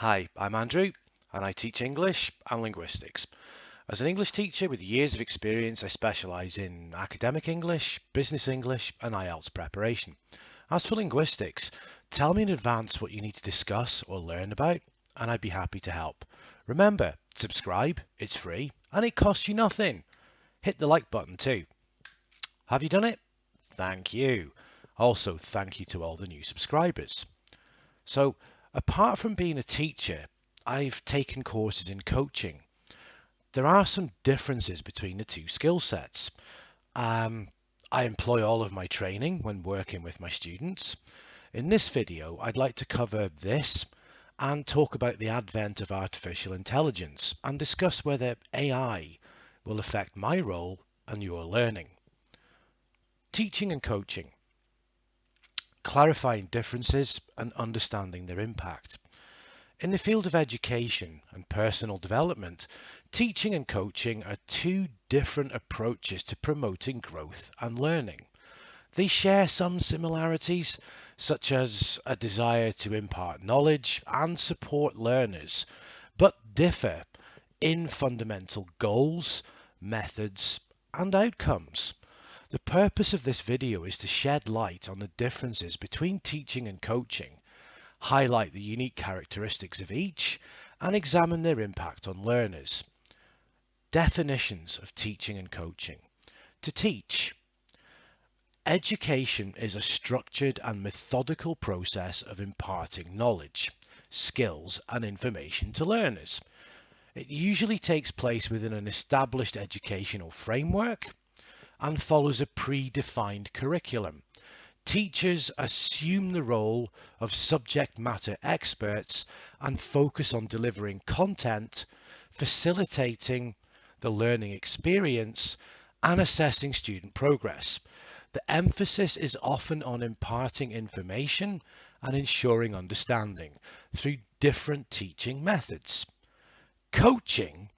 Hi, I'm Andrew, and I teach English and linguistics. As an English teacher with years of experience, I specialise in academic English, business English, and IELTS preparation. As for linguistics, tell me in advance what you need to discuss or learn about, and I'd be happy to help. Remember, subscribe, it's free, and it costs you nothing. Hit the like button too. Have you done it? Thank you. Also, thank you to all the new subscribers. So, apart from being a teacher, I've taken courses in coaching. There are some differences between the two skill sets. Um, I employ all of my training when working with my students. In this video, I'd like to cover this and talk about the advent of artificial intelligence and discuss whether AI will affect my role and your learning. Teaching and coaching, clarifying differences and understanding their impact. In the field of education and personal development, teaching and coaching are two different approaches to promoting growth and learning. They share some similarities, such as a desire to impart knowledge and support learners, but differ in fundamental goals, methods, and outcomes. The purpose of this video is to shed light on the differences between teaching and coaching, highlight the unique characteristics of each, and examine their impact on learners. Definitions of teaching and coaching. To teach. Education is a structured and methodical process of imparting knowledge, skills, and information to learners. It usually takes place within an established educational framework and follows a predefined curriculum. Teachers assume the role of subject matter experts and focus on delivering content, facilitating the learning experience, and assessing student progress. The emphasis is often on imparting information and ensuring understanding through different teaching methods. Coaching,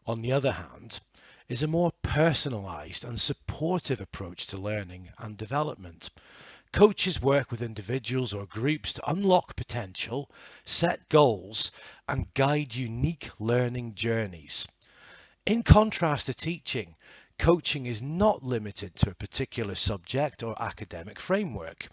on the other hand, is a more personalized and supportive approach to learning and development. Coaches work with individuals or groups to unlock potential, set goals, and guide unique learning journeys. In contrast to teaching, coaching is not limited to a particular subject or academic framework.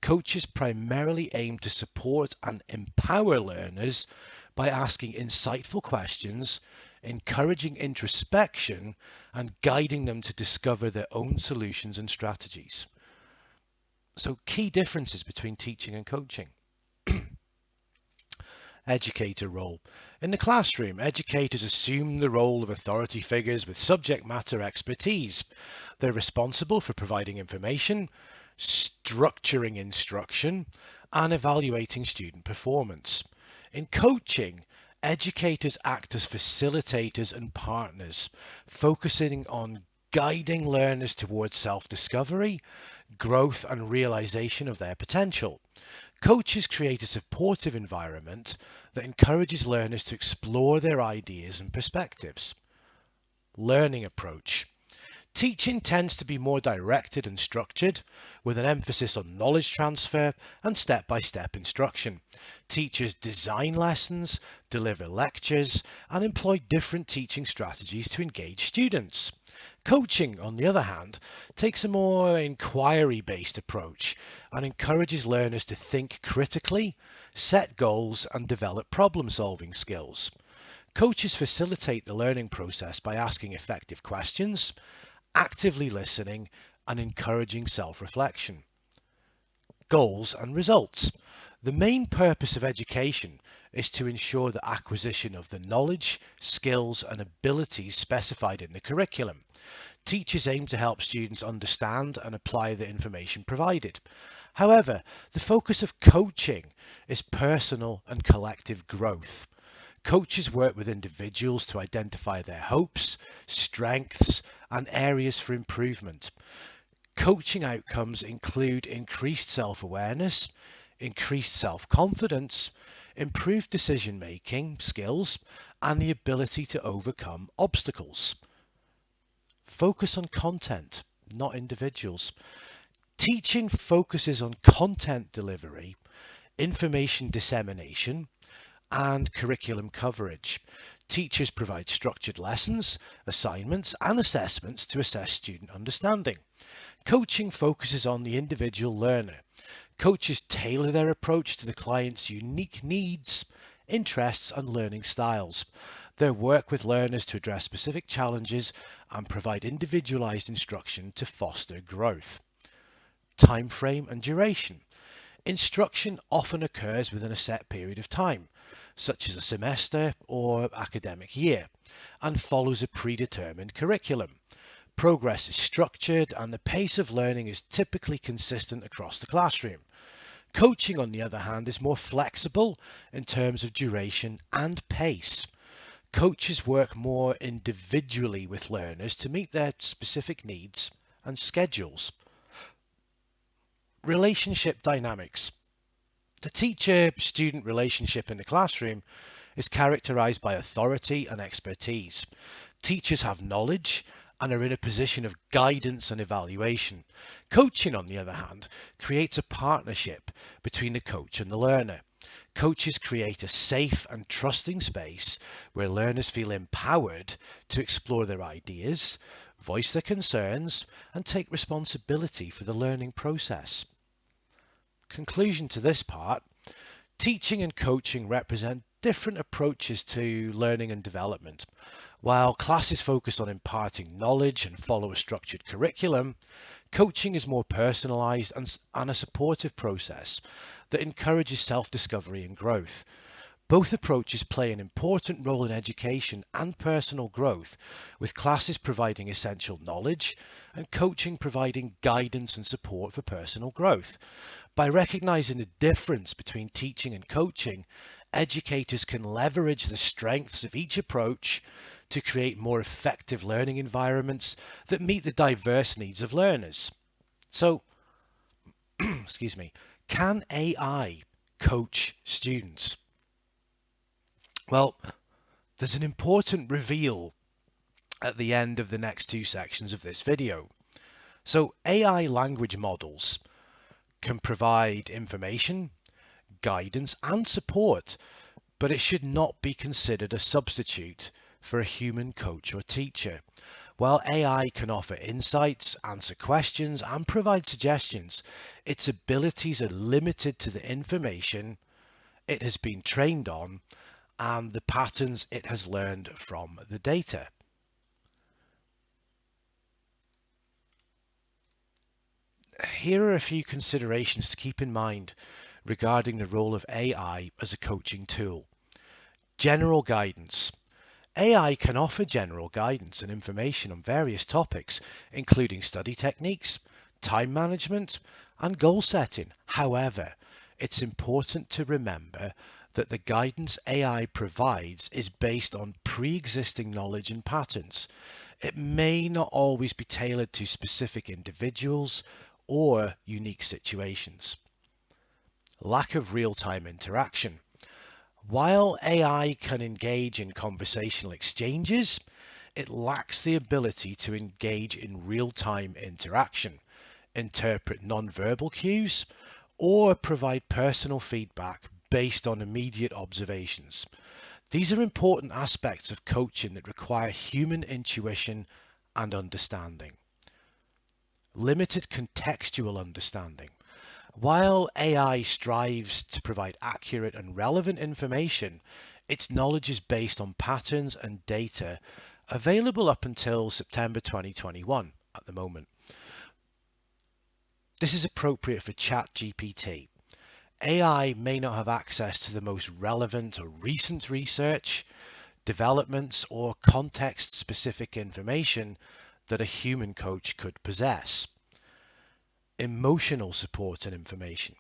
Coaches primarily aim to support and empower learners by asking insightful questions, encouraging introspection, and guiding them to discover their own solutions and strategies. So, key differences between teaching and coaching. Educator role. In the classroom, educators assume the role of authority figures with subject matter expertise. They're responsible for providing information, structuring instruction, and evaluating student performance. In coaching, educators act as facilitators and partners, focusing on guiding learners towards self-discovery, growth, and realization of their potential. Coaches create a supportive environment that encourages learners to explore their ideas and perspectives. Learning approach. Teaching tends to be more directed and structured, with an emphasis on knowledge transfer and step-by-step instruction. Teachers design lessons, deliver lectures, and employ different teaching strategies to engage students. Coaching, on the other hand, takes a more inquiry-based approach and encourages learners to think critically, set goals, and develop problem-solving skills. Coaches facilitate the learning process by asking effective questions, actively listening, and encouraging self-reflection. Goals and results. The main purpose of education is to ensure the acquisition of the knowledge, skills, and abilities specified in the curriculum. Teachers aim to help students understand and apply the information provided. However, the focus of coaching is personal and collective growth. Coaches work with individuals to identify their hopes, strengths, and areas for improvement. Coaching outcomes include increased self-awareness, increased self-confidence, improved decision-making skills, and the ability to overcome obstacles. Focus on content, not individuals. Teaching focuses on content delivery, information dissemination, and curriculum coverage. Teachers provide structured lessons, assignments, and assessments to assess student understanding. Coaching focuses on the individual learner. Coaches tailor their approach to the client's unique needs, interests, and learning styles. They work with learners to address specific challenges and provide individualized instruction to foster growth. Time frame and duration. Instruction often occurs within a set period of time, such as a semester or academic year, and follows a predetermined curriculum. Progress is structured and the pace of learning is typically consistent across the classroom. Coaching, on the other hand, is more flexible in terms of duration and pace. Coaches work more individually with learners to meet their specific needs and schedules. Relationship dynamics. The teacher-student relationship in the classroom is characterized by authority and expertise. Teachers have knowledge and are in a position of guidance and evaluation. Coaching, on the other hand, creates a partnership between the coach and the learner. Coaches create a safe and trusting space where learners feel empowered to explore their ideas, voice their concerns, and take responsibility for the learning process. Conclusion to this part: teaching and coaching represent different approaches to learning and development. While classes focus on imparting knowledge and follow a structured curriculum, coaching is more personalized and a supportive process that encourages self-discovery and growth. Both approaches play an important role in education and personal growth, with classes providing essential knowledge and coaching providing guidance and support for personal growth. By recognizing the difference between teaching and coaching, educators can leverage the strengths of each approach to create more effective learning environments that meet the diverse needs of learners. So, excuse me, can AI coach students? Well, there's an important reveal at the end of the next two sections of this video. So AI language models can provide information, guidance, and support, but it should not be considered a substitute for a human coach or teacher. While AI can offer insights, answer questions, and provide suggestions, its abilities are limited to the information it has been trained on and the patterns it has learned from the data. Here are a few considerations to keep in mind regarding the role of AI as a coaching tool. General guidance. AI can offer general guidance and information on various topics, including study techniques, time management, and goal setting. However, it's important to remember that the guidance AI provides is based on pre-existing knowledge and patterns. It may not always be tailored to specific individuals or unique situations. Lack of real-time interaction. While AI can engage in conversational exchanges, it lacks the ability to engage in real-time interaction, interpret non-verbal cues, or provide personal feedback based on immediate observations. These are important aspects of coaching that require human intuition and understanding. Limited contextual understanding. While AI strives to provide accurate and relevant information, its knowledge is based on patterns and data available up until September 2021 at the moment. This is appropriate for ChatGPT. AI may not have access to the most relevant or recent research, developments, or context-specific information that a human coach could possess. Emotional support and information.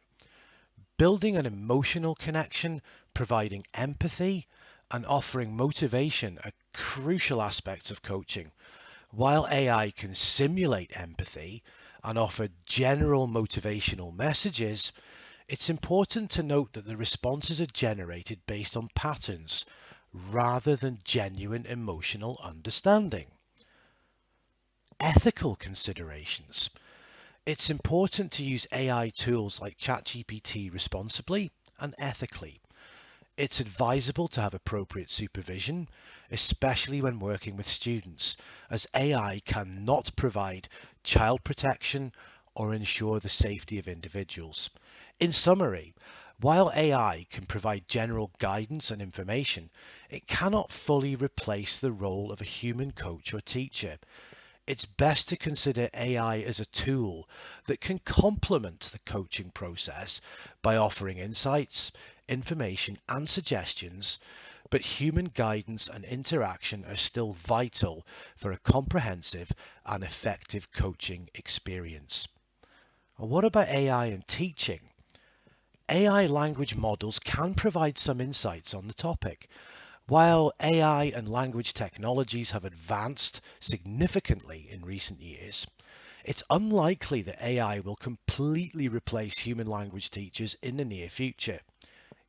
Building an emotional connection, providing empathy, and offering motivation are crucial aspects of coaching. While AI can simulate empathy and offer general motivational messages, it's important to note that the responses are generated based on patterns rather than genuine emotional understanding. Ethical considerations. It's important to use AI tools like ChatGPT responsibly and ethically. It's advisable to have appropriate supervision, especially when working with students, as AI cannot provide child protection or ensure the safety of individuals. In summary, while AI can provide general guidance and information, it cannot fully replace the role of a human coach or teacher. It's best to consider AI as a tool that can complement the coaching process by offering insights, information, and suggestions, but human guidance and interaction are still vital for a comprehensive and effective coaching experience. What about AI and teaching? AI language models can provide some insights on the topic. While AI and language technologies have advanced significantly in recent years, it's unlikely that AI will completely replace human language teachers in the near future.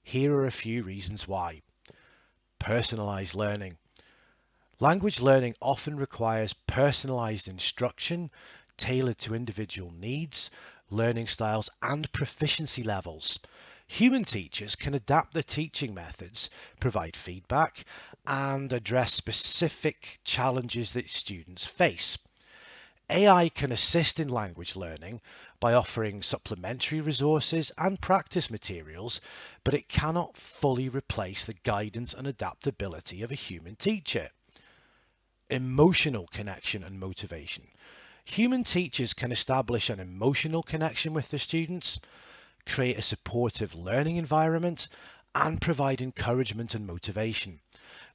Here are a few reasons why. Personalized learning. Language learning often requires personalized instruction tailored to individual needs, learning styles, and proficiency levels. Human teachers can adapt their teaching methods, provide feedback, and address specific challenges that students face. AI can assist in language learning by offering supplementary resources and practice materials, but it cannot fully replace the guidance and adaptability of a human teacher. Emotional connection and motivation. Human teachers can establish an emotional connection with their students, create a supportive learning environment, and provide encouragement and motivation.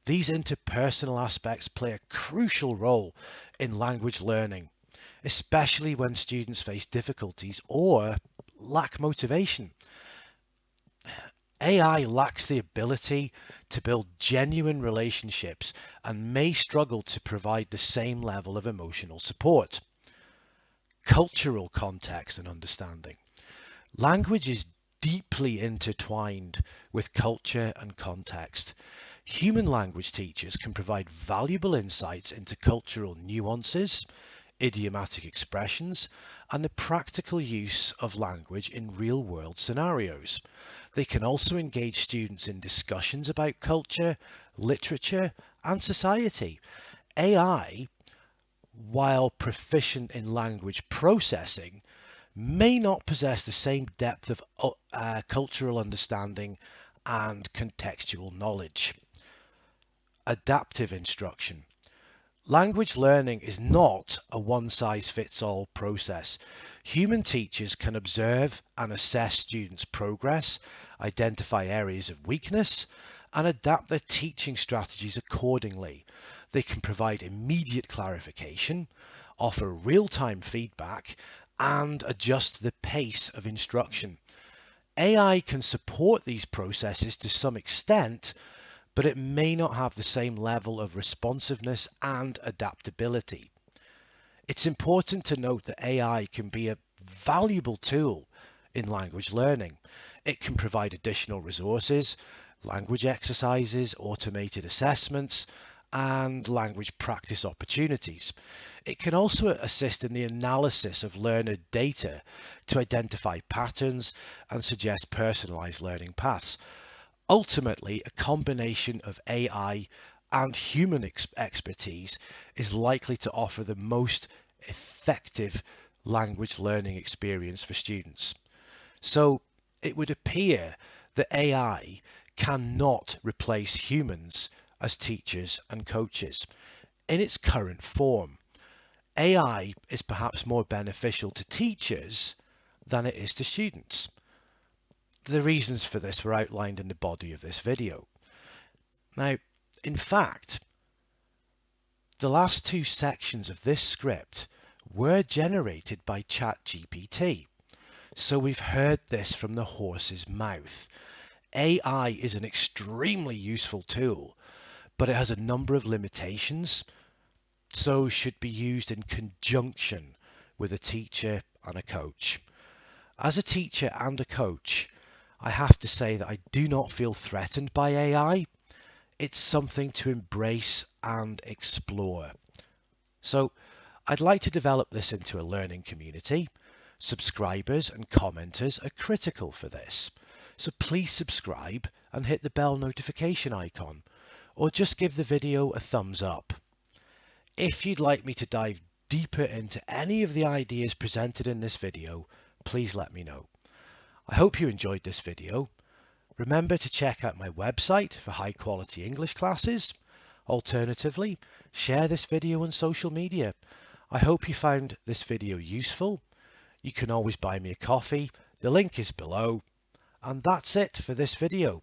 These interpersonal aspects play a crucial role in language learning, especially when students face difficulties or lack motivation. AI lacks the ability to build genuine relationships and may struggle to provide the same level of emotional support. Cultural context and understanding. Language is deeply intertwined with culture and context. Human language teachers can provide valuable insights into cultural nuances, idiomatic expressions, and the practical use of language in real-world scenarios. They can also engage students in discussions about culture, literature, and society. AI, while proficient in language processing, may not possess the same depth of cultural understanding and contextual knowledge. Adaptive instruction. Language learning is not a one-size-fits-all process. Human teachers can observe and assess students' progress, identify areas of weakness, and adapt their teaching strategies accordingly. They can provide immediate clarification, offer real-time feedback, and adjust the pace of instruction. AI can support these processes to some extent, but it may not have the same level of responsiveness and adaptability. It's important to note that AI can be a valuable tool in language learning. It can provide additional resources, language exercises, automated assessments, and language practice opportunities. It can also assist in the analysis of learner data to identify patterns and suggest personalized learning paths. Ultimately, a combination of AI and human expertise is likely to offer the most effective language learning experience for students. So it would appear that AI cannot replace humans as teachers and coaches. In its current form, AI is perhaps more beneficial to teachers than it is to students. The reasons for this were outlined in the body of this video. Now, in fact, the last two sections of this script were generated by ChatGPT. So we've heard this from the horse's mouth. AI is an extremely useful tool, but it has a number of limitations, so should be used in conjunction with a teacher and a coach. As a teacher and a coach, I have to say that I do not feel threatened by AI. It's something to embrace and explore. So I'd like to develop this into a learning community. Subscribers and commenters are critical for this. So please subscribe and hit the bell notification icon, or just give the video a thumbs up. If you'd like me to dive deeper into any of the ideas presented in this video, please let me know. I hope you enjoyed this video. Remember to check out my website for high quality English classes. Alternatively, share this video on social media. I hope you found this video useful. You can always buy me a coffee. The link is below. And that's it for this video.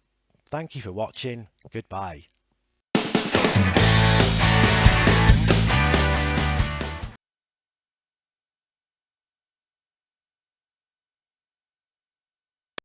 Thank you for watching. Goodbye.